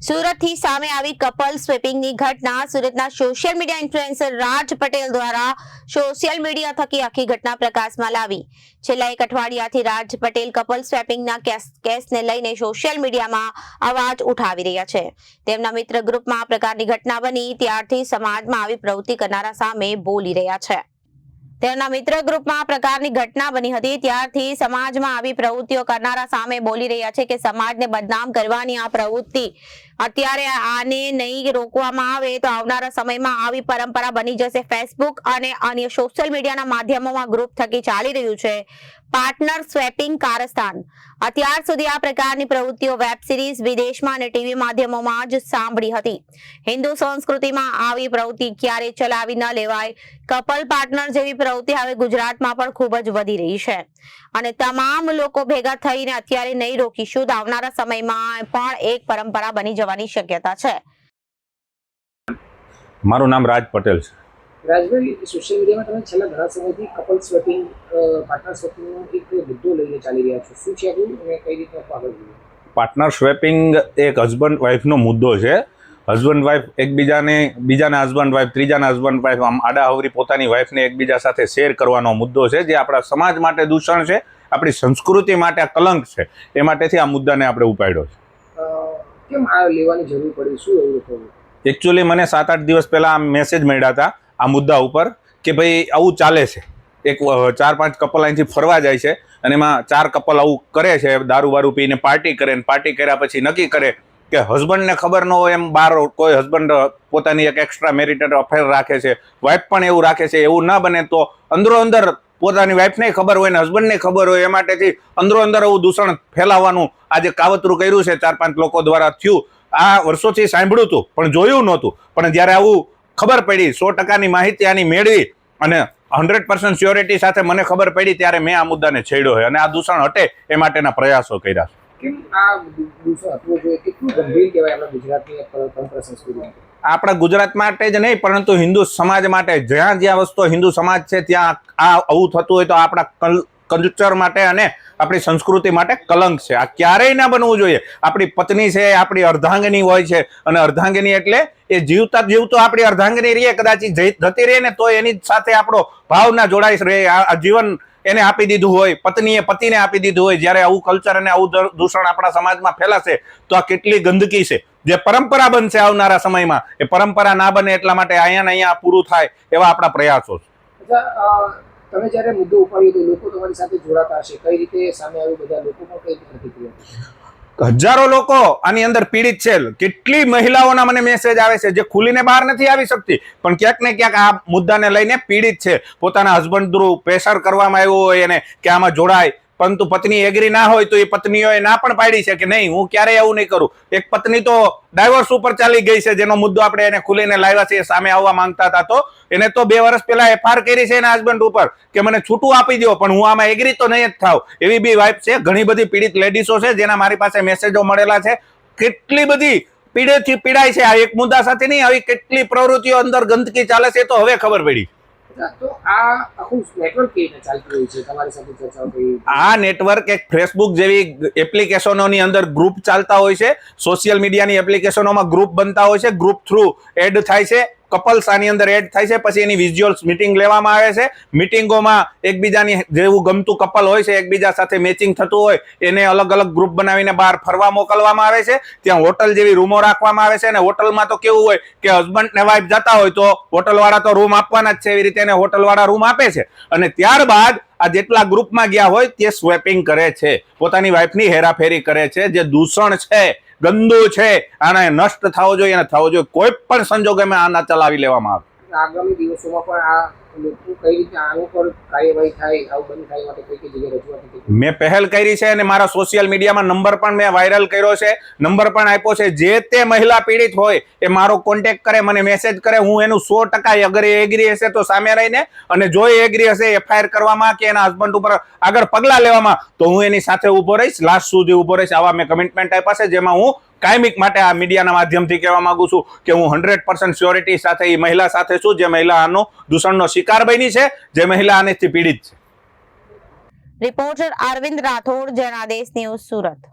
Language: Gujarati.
સુરતથી સામે આવી કપલ સ્વેપિંગની ઘટના સુરતના સોશિયલ મીડિયા ઇન્ફ્લુએન્સર રાજ પટેલ દ્વારા સોશિયલ મીડિયા થકી આખી ઘટના પ્રકાશમાં લાવી. છેલ્લા એક અઠવાડિયાથી રાજ પટેલ કપલ સ્વેપિંગના કેસને લઈને સોશિયલ મીડિયામાં અવાજ ઉઠાવી રહ્યા છે. તેમના મિત્ર ગ્રુપમાં આ પ્રકારની ઘટના બની ત્યારથી સમાજમાં આવી પ્રવૃત્તિ કરનારા સામે બોલી રહ્યા છે. તેમના મિત્ર ગ્રુપમાં આ પ્રકારની ઘટના બની હતી ત્યારથી સમાજમાં આવી પ્રવૃત્તિઓ કરનારા સામે બોલી રહ્યા છે કે સમાજને બદનામ કરવાની આ પ્રવૃત્તિ અત્યારે આને નહીં રોકવામાં આવે તો આવનારા સમયમાં આવી પરંપરા બની જશે. ફેસબુક અને અન્ય સોશિયલ મીડિયાના માધ્યમોમાં ગ્રુપ થકી ચાલી રહ્યું છે પાર્ટનર સ્વેપિંગ કારસ્તાન. અત્યાર સુધી આ પ્રકારની પ્રવૃત્તિઓ વેબ સિરીઝ, વિદેશમાં અને ટીવી માધ્યમોમાં જ સાંભળી હતી. હિન્દુ સંસ્કૃતિમાં આવી પ્રવૃત્તિ ક્યારે ચલાવી ન લેવાય. કપલ પાર્ટનર જેવી પ્રવૃત્તિ હવે ગુજરાતમાં પણ ખૂબ જ વધી રહી છે અને તમામ લોકો ભેગા થઈને અત્યારે નહીં રોકીશું તો આવનારા સમયમાં પણ એક પરંપરા બની જવાની શક્યતા છે. મારું નામ રાજ પટેલ છે. રાજભાઈ, સોશિયલ મીડિયામાં તમે છેલ્લા ઘણા સમયથી કપલ સ્વેપિંગ, પાર્ટનર સ્વેપિંગનો એક મુદ્દો લઈને ચાલી રહ્યા છો. શું છે આવું અને કઈ રીતે આગળ વધવું? પાર્ટનર સ્વેપિંગ એક હસબન્ડ વાઈફનો મુદ્દો છે. હસબન્ડ વાઈફ બીજાના હસબન્ડ વાઈફ, ત્રીજાના હસબન્ડ વાઈફ આમ આડાહવરી પોતાની વાઈફને એકબીજા સાથે શેર કરવાનો મુદ્દો છે, જે આપણા સમાજ માટે દૂષણ છે, આપણી સંસ્કૃતિ માટે કલંક છે. એ માટેથી આ મુદ્દાને આપણે ઉપાડ્યો છે. કેમ આ લેવાની જરૂર પડી? શું એવું થયું? એકચ્યુઅલી મને 7-8 દિવસ પહેલાં આ મેસેજ મળ્યા હતા આ મુદ્દા ઉપર કે ભાઈ આવું ચાલે છે. 4-5 કપલ અહીંથી ફરવા જાય છે અને એમાં 4 કપલ આવું કરે છે, દારૂ બારૂ પીને પાર્ટી કરે, અને પાર્ટી કર્યા પછી નક્કી કરે કે હસબન્ડને ખબર ન હોય એમ બહાર કોઈ હસબન્ડ પોતાની એક એક્સ્ટ્રા મેરિટલ અફેર રાખે છે, વાઈફ પણ એવું રાખે છે. એવું ના બને તો અંદરો અંદર પોતાની વાઈફને ખબર હોય ને હસબન્ડને ખબર હોય, એ માટેથી અંદરો અંદર આવું દૂષણ ફેલાવવાનું આજે કાવતરું કર્યું છે 4-5 લોકો દ્વારા થયું. આ વર્ષોથી સાંભળ્યું હતું પણ જોયું નહોતું, પણ જ્યારે આવું ખબર પડી, 100%ની માહિતી આની મેળવી અને 100% શ્યોરિટી સાથે મને ખબર પડી ત્યારે મેં આ મુદ્દાને છેડ્યો છે અને આ દૂષણ હટે એ માટેના પ્રયાસો કર્યા છે. કેમ આ દૂષણ હટવું જોઈએ? કેટલું ગંભીર કહેવાય આપણા ગુજરાતની પરંપરા સંસ્કૃતિ? આપણા ગુજરાત માટે જ નહીં પરંતુ હિન્દુ સમાજ માટે. જ્યાં જ્યાં વસ્તુ હિન્દુ સમાજ છે ત્યાં આ આવું થતું હોય તો આપણા કલ્ચર માટે અને આપણી સંસ્કૃતિ માટે કલંક છે. આ ક્યારેય ના બનવું જોઈએ. આપણી પત્ની છે, આપણી અર્ધાંગિની હોય છે, અને અર્ધાંગિની એટલે એ જીવતા જીવતો આપણી અર્ધાંગિની રહીએ, કદાચ જતી રહે ને તો એની સાથે આપણો ભાવ ના જોડાઈ રહે. આ જીવન એને આપી દીધું હોય, પત્નીએ પતિને આપી દીધું હોય. જ્યારે આવું કલ્ચર અને આવું દૂષણ આપણા સમાજમાં ફેલાશે તો આ કેટલી ગંદકી છે જે પરંપરા બનશે આવનારા સમયમાં. એ પરંપરા ના બને એટલા માટે અહીંયા પૂરું થાય એવા આપણા પ્રયાસો છે. તમે જ્યારે મુદ્દો ઉપાડ્યો તો લોકો તમારી સાથે જોડાતા હશે, કઈ રીતે સામે આવ્યું? બધા લોકો પણ કઈ રીતે પ્રતિક્રિયા? હજારો લોકો આની અંદર પીડિત છે. કેટલી મહિલાઓના મને મેસેજ આવે છે જે ખુલીને બહાર નથી આવી શકતી પણ ક્યાંક ને ક્યાંક આ મુદ્દાને લઈને પીડિત છે. પોતાના હસબન્ડ થ્રુ પ્રેશર કરવામાં આવ્યું હોય એને કે આમાં જોડાય, પરંતુ પત્ની એગ્રી ના હોય તો એ પત્નીઓએ ના પણ પાડી છે કે નહીં, હું ક્યારેય એવું નહીં કરું. એક પત્ની તો ડાયવોર્સ ઉપર ચાલી ગઈ છે, જેનો મુદ્દો આપણે એને ખુલીને લાવ્યા છે. સામે આવવા માંગતા હતા તો એને તો 2 વર્ષ પહેલા FIR કરી છે એના હસબન્ડ ઉપર કે મને છૂટું આપી દો, પણ હું આમાં એગ્રી તો નહીં જ થાવ. એવી બી વાઇફ છે. ઘણી બધી પીડિત લેડીઝો છે જેના મારી પાસે મેસેજો મળેલા છે. કેટલી બધી પીડેથી પીડાય છે. આ એક મુદ્દા સાથે નહીં, આવી કેટલી પ્રવૃત્તિઓ અંદર ગંદકી ચાલે છે તો હવે ખબર પડી. તો આ આખું નેટવર્ક કેવી રીતે ચાલતું હોય છે? તમારી સાથે ચર્ચા થઈ? આ નેટવર્ક એક ફેસબુક જેવી એપ્લિકેશનોની અંદર ગ્રુપ ચાલતા હોય છે. સોશિયલ મીડિયાની એપ્લિકેશનોમાં ગ્રુપ બનતા હોય છે. ગ્રુપ થ્રુ એડ થાય છે. કપલ્સ આની અંદર એડ થાય છે. પછી એની વિઝ્યુઅલ્સ મિટિંગ લેવામાં આવે છે. મિટિંગોમાં એકબીજાની જેવું ગમતું કપલ હોય છે, એકબીજા સાથે મેચિંગ થતું હોય, એને અલગ અલગ ગ્રુપ બનાવીને બહાર ફરવા મોકલવામાં આવે છે. ત્યાં હોટલ જેવી રૂમો રાખવામાં આવે છે અને હોટલમાં તો કેવું હોય કે હસબન્ડ ને વાઈફ જતા હોય તો હોટલવાળા તો રૂમ આપવાના જ છે. એવી રીતે એને હોટલવાળા રૂમ આપે છે અને ત્યારબાદ આ જેટલા ગ્રુપમાં ગયા હોય તે સ્વેપિંગ કરે છે, પોતાની વાઈફની હેરાફેરી કરે છે. જે દૂષણ છે, ગંદુ છે, આને નષ્ટ થવો જોઈએ અને થવો જોઈએ. કોઈ પણ સંજોગોમાં આ ના ચલાવી લેવામાં આવે. આગામી દિવસોમાં પણ આ લોકો કઈ રીતે આનું પર કાર્યવાહી થાય, આવું બંધ થાય માટે કઈ જગ્યાએ રજૂઆત? મેં પહેલ કરી છે અને મારા સોશિયલ મીડિયામાં નંબર પણ મેં વાયરલ કર્યો છે, નંબર પણ આપ્યો છે. જે તે મહિલા પીડિત હોય એ મારો કોન્ટેક્ટ કરે, મને મેસેજ કરે. હું એનું 100% અગર એ એગ્રી હશે તો સામે રહીને, અને જો એ એગ્રી હશે FIR કરવામાં કે એના હસબન્ડ ઉપર આગળ પગલાં લેવામાં તો હું એની સાથે ઊભો રહીશ, લાસ્ટ સુધી ઊભો રહીશ. આવા મેં કમિટમેન્ટ આપ્યા છે જેમાં હું કાયમિક માટે આ મીડિયાના માધ્યમથી કહેવા માંગુ છું કે હું 100% શ્યોરિટી સાથે એ મહિલા સાથે છું જે મહિલા આનો દૂષણનો શિકાર બની છે, જે મહિલા આનેથી પીડિત છે. Reporter Arvind Rathod, Janadesh news, Surat.